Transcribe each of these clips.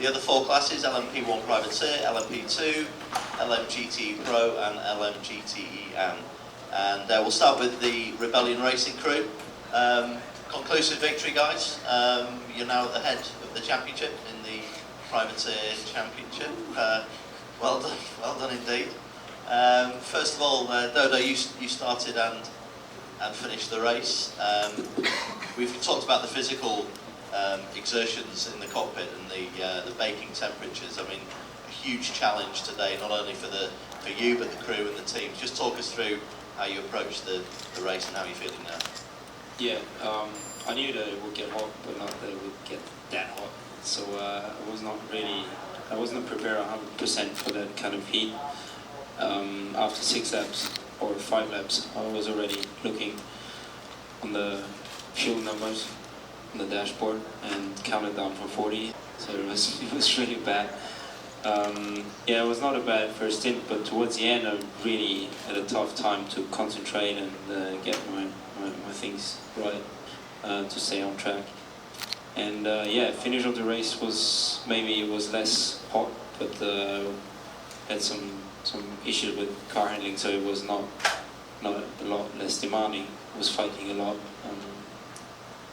The other four classes, LMP1 Privateer, LMP2, LMGTE Pro and LMGTE Am. And we'll start with the Rebellion Racing crew. Conclusive victory, guys. You're now at the head of the championship in the Privateer Championship. Well done indeed. First of all, Dodo, you started and finished the race. We've talked about the physical exertions in the cockpit and the baking temperatures. I mean, a huge challenge today, not only for you but the crew and the teams. Just talk us through how you approached the race and how you're feeling now. Yeah, I knew that it would get hot, but not that it would get that hot. So I wasn't prepared 100% for that kind of heat. After 6 laps or 5 laps, I was already looking on the fuel numbers on the dashboard and counted down from 40. So it was really bad. Yeah, it was not a bad first stint, but towards the end I really had a tough time to concentrate and get my things right to stay on track. And yeah, finish of the race was less hot, but had some issues with car handling, so it was not a lot less demanding. I was fighting a lot.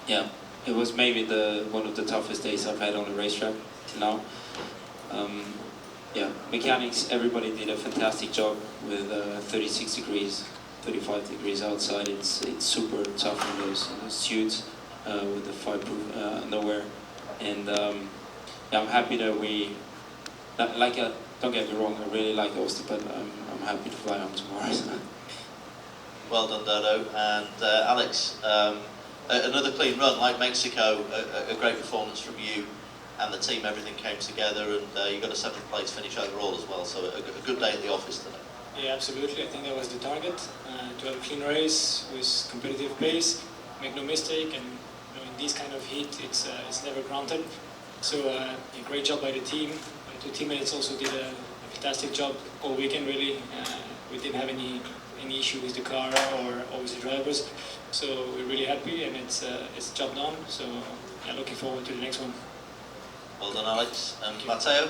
Yeah, it was maybe one of the toughest days I've had on a racetrack till now. Yeah, mechanics, everybody did a fantastic job with 36 degrees, 35 degrees outside. It's super tough in those suits with the fireproof underwear. And yeah, I'm happy that don't get me wrong, I really like Austin, but I'm happy to fly home tomorrow. Well done, Dodo. And Alex, another clean run like Mexico, a great performance from you and the team. Everything came together, and you got a 7th place finish overall as well. So a good day at the office today. Yeah, absolutely. I think that was the target, to have a clean race with competitive pace, make no mistake, and in this kind of heat, it's never granted. So a great job by the team. My 2 teammates also did a fantastic job all weekend. Really, we didn't have any issue with the car or with the drivers. So we're really happy, and it's job done. So yeah, looking forward to the next one. Well done, Alex. And Matteo,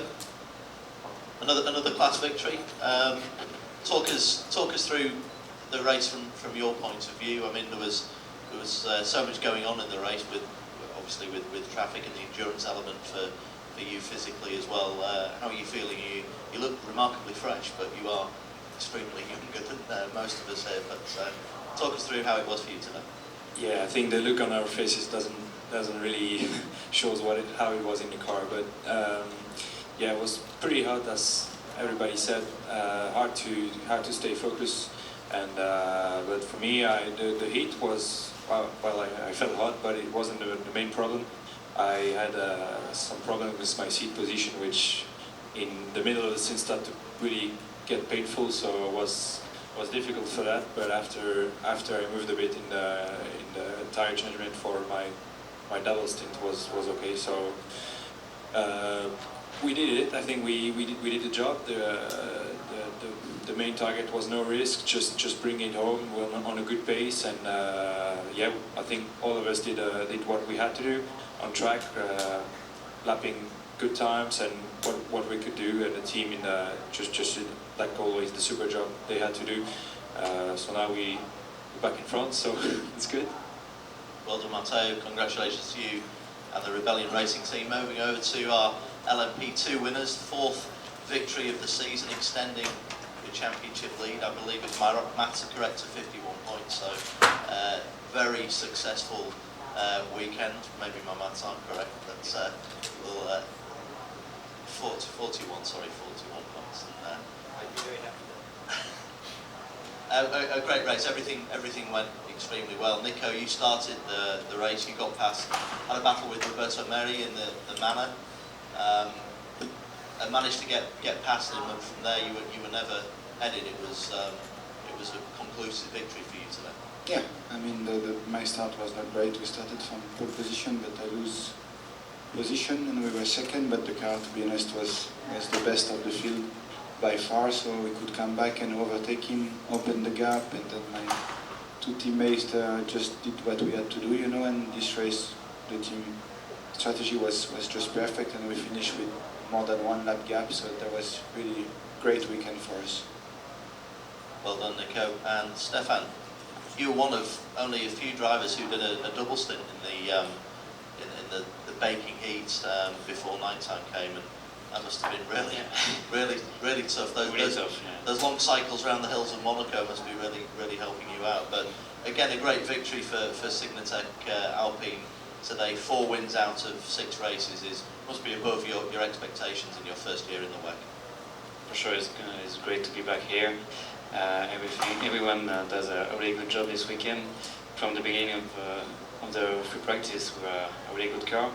another class victory. Talk us through the race from your point of view. I mean, there was so much going on in the race, obviously with traffic and the endurance element for you physically as well. How are you feeling? You look remarkably fresh, but you are extremely younger than most of us here. But talk us through how it was for you today. Yeah, I think the look on our faces doesn't really shows how it was in the car. But yeah, it was pretty hot, as everybody said. Hard to stay focused. And but for me, the heat was I felt hot, but it wasn't the main problem. I had some problem with my seat position, which in the middle of the stint started to really get painful. So it was difficult for that. But after I moved a bit in the tire changement for my double stint was okay. So we did it. I think we did the job. The main target was no risk, just bring it home. We're on a good pace, and yeah, I think all of us did what we had to do on track, lapping good times and what we could do, and the team just like always the super job they had to do. So now we're back in front, so it's good. Well done, Matteo. Congratulations to you and the Rebellion Racing team. Moving over to our LMP2 winners, 4th victory of the season, extending the championship lead. I believe, if my maths are correct, to 51 points. So very successful weekend. Maybe my maths aren't correct, but we'll 41 points. I'd be very happy. A great race. Everything went extremely well. Nico, you started the race. You got past, had a battle with Roberto Meri in the manor, and managed to get past him. And from there, you were never headed. It was a conclusive victory for you today. Yeah, I mean my start was not great. We started from pole position, but I lose position, and we were second. But the car, to be honest, was the best of the field by far, so we could come back and overtake him, open the gap, and then my 2 teammates just did what we had to do, and this race the team strategy was just perfect, and we finished with more than 1 lap gap, so that was really great weekend for us. Well done, Nico. And Stefan, you were one of only a few drivers who did a double stint in the baking heat before night time came, and that must have been really tough. Those long cycles around the hills of Monaco must be really helping you out. But again, a great victory for Signatech Alpine today. 4 wins out of 6 races must be above your expectations in your first year in the WEC. For sure, it's great to be back here. Everyone does a really good job this weekend. From the beginning of the free practice, we're a really good car.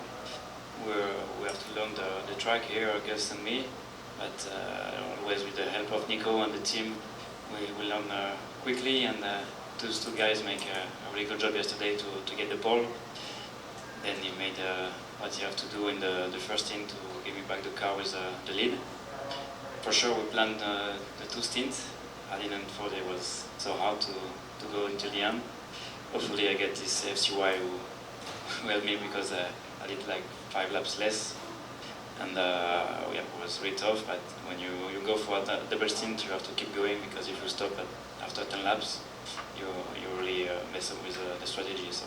We have to learn the track here, Gus and me, but always with the help of Nico and the team, we learn quickly, and those 2 guys make a really good job yesterday to get the pole. Then he made what he have to do in the first stint to give me back the car with the lead. For sure, we planned the 2 stints. I didn't thought it was so hard to go into the end. Hopefully I get this FCY who helped me, because I did like 5 laps less. And yeah, it was really tough, but when you go for a double stint, you have to keep going, because if you stop after 10 laps, you really mess up with the strategy. So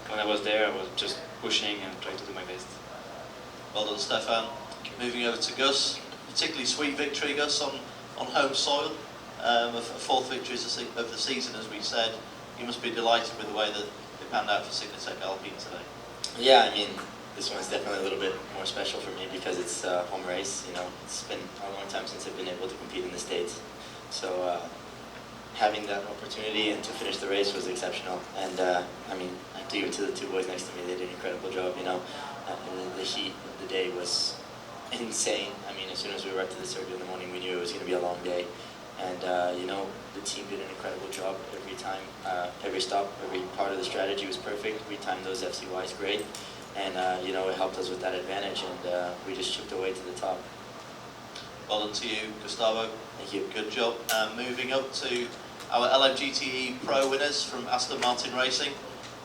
when I was there, I was just pushing and trying to do my best. Well done, Stefan. Moving over to Gus, particularly sweet victory, Gus, on home soil. A 4th victory of the season, as we said. You must be delighted with the way that it panned out for Signatech Alpine today. Yeah, I mean, this one's definitely a little bit more special for me because it's a home race. You know, it's been a long time since I've been able to compete in the States. So having that opportunity and to finish the race was exceptional. And I mean, I have to give it to the 2 boys next to me. They did an incredible job. You know, the heat of the day was insane. I mean, as soon as we arrived to the circuit in the morning, we knew it was going to be a long day. And you know, the team did an incredible job every time, every stop, every part of the strategy was perfect. We timed those FCYs great, and you know, it helped us with that advantage, and we just chipped away to the top. Well done to you, Gustavo. Thank you. Good job. Moving up to our LMGTE Pro winners from Aston Martin Racing.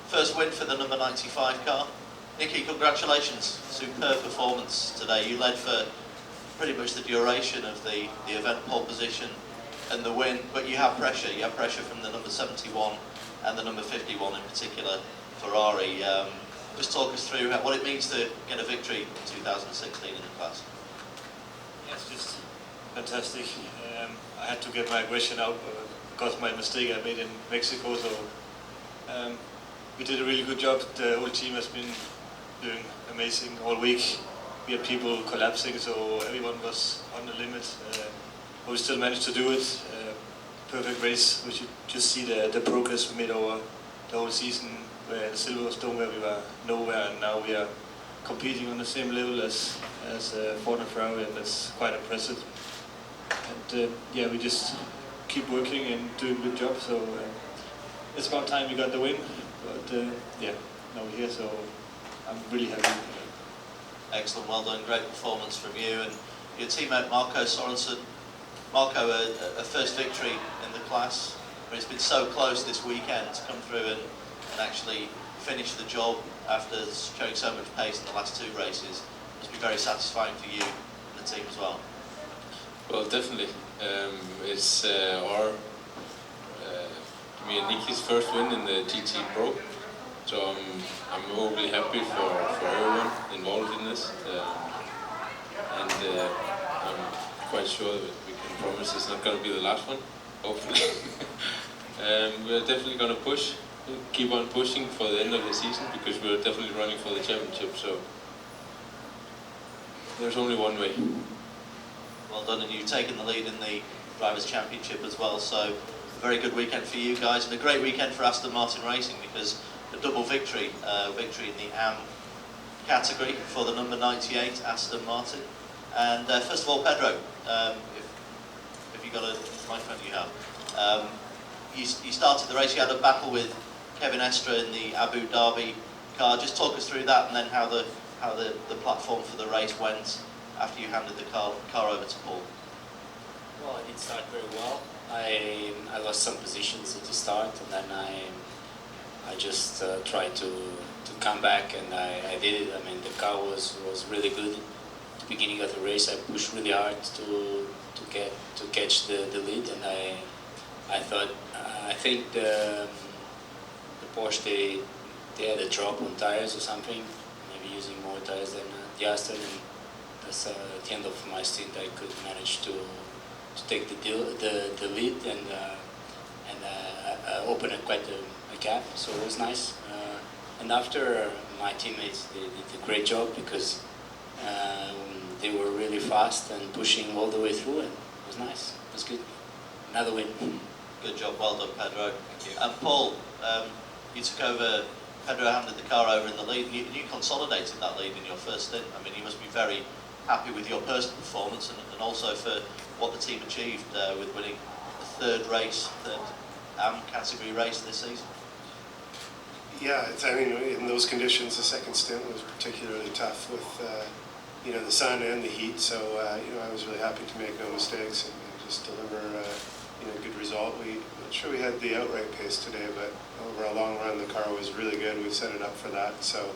First win for the number 95 car. Nicky, congratulations. Superb performance today. You led for pretty much the duration of the event, pole position and the win, but you have pressure. You have pressure from the number 71 and the number 51 in particular, Ferrari. Just talk us through what it means to get a victory in 2016 in the class. Yeah, it's just fantastic. I had to get my aggression out because of my mistake I made in Mexico. So we did a really good job. The whole team has been doing amazing all week. We had people collapsing, so everyone was on the limit. But we still managed to do it. Perfect race. We should just see the progress we made over the whole season. Where in Silverstone, where we were nowhere, and now we are competing on the same level as Ford and Ferrari, and that's quite impressive. And yeah, we just keep working and doing a good job. So it's about time we got the win. But yeah, now we're here, so I'm really happy. Excellent, well done, great performance from you and your teammate Marco Sorensen. Marco, a first victory in the class, but it's been so close this weekend to come through and actually finish the job after showing so much pace in the last 2 races. It must be very satisfying for you and the team as well. Well, definitely. It's me and Nicky's first win in the GT Pro. So I'm overly happy for everyone involved in this, and I'm quite sure that we can promise it's not going to be the last one, hopefully. We're definitely going to push, keep on pushing for the end of the season, because we're definitely running for the championship, so there's only one way. Well done, and you've taken the lead in the Drivers' Championship as well, so a very good weekend for you guys, and a great weekend for Aston Martin Racing, because a double victory, victory in the AM category for the number 98 Aston Martin. And first of all, Pedro, if you got a microphone, you have. You started the race. You had a battle with Kevin Estre in the Abu Dhabi car. Just talk us through that, and then how the platform for the race went after you handed the car over to Paul. Well, I did start very well. I lost some positions at the start, and then I just tried to come back, and I did it. I mean, the car was really good. At the beginning of the race, I pushed really hard to catch the lead, and I think the Porsche they had a drop on tires or something, maybe using more tires than the Aston, and that's at the end of my stint I could manage to take the lead and open quite a gap, so it was nice. And after, my teammates they did a great job because they were really fast and pushing all the way through, and it was nice. It was good. Another win. Good job, well done, Pedro. Thank you. And Paul, you took over. Pedro handed the car over in the lead. You consolidated that lead in your first stint. I mean, you must be very happy with your personal performance and also for what the team achieved with winning the third category race this season. Yeah, I mean, in those conditions, the second stint was particularly tough with the sun and the heat. So I was really happy to make no mistakes and just deliver a good result. Not sure we had the outright pace today, but over a long run, the car was really good. We set it up for that. So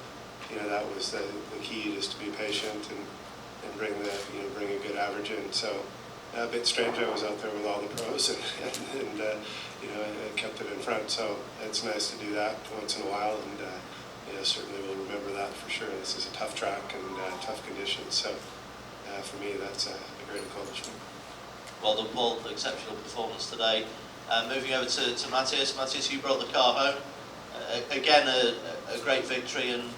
that was the key, just to be patient and bring a good average in. So a bit strange. I was out there with all the pros and I kept it in front. So it's nice to do that once in a while, and certainly we'll remember that for sure. This is a tough track and tough conditions. So for me, that's a great accomplishment. Well done, Paul. Exceptional performance today. Moving over to Matthias. Matthias, you brought the car home. Again, a great victory, and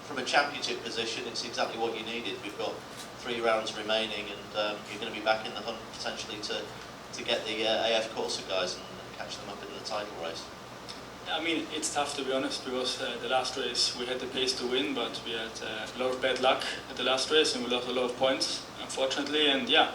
from a championship position, it's exactly what you needed. We've got 3 rounds remaining, and you're going to be back in the hunt potentially to get the AF Corsa guys and catch them up in the title race. I mean, it's tough to be honest, because the last race we had the pace to win, but we had a lot of bad luck at the last race and we lost a lot of points, unfortunately. And yeah,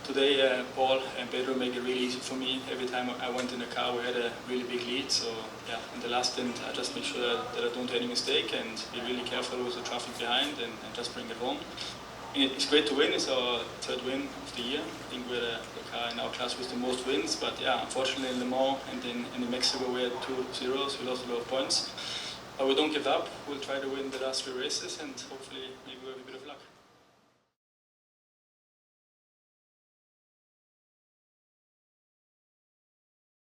today Paul and Pedro make it really easy for me. Every time I went in the car we had a really big lead, so yeah, in the last stint I just make sure that I don't do any mistake and be really careful with the traffic behind and just bring it home. And it's great to win. It's our 3rd win of the year. I think we're the car in our class with the most wins, but yeah, unfortunately in Le Mans and in Mexico we had 2 zeros, we lost a lot of points. But we don't give up. We'll try to win the last 3 races and hopefully maybe we have a bit of luck.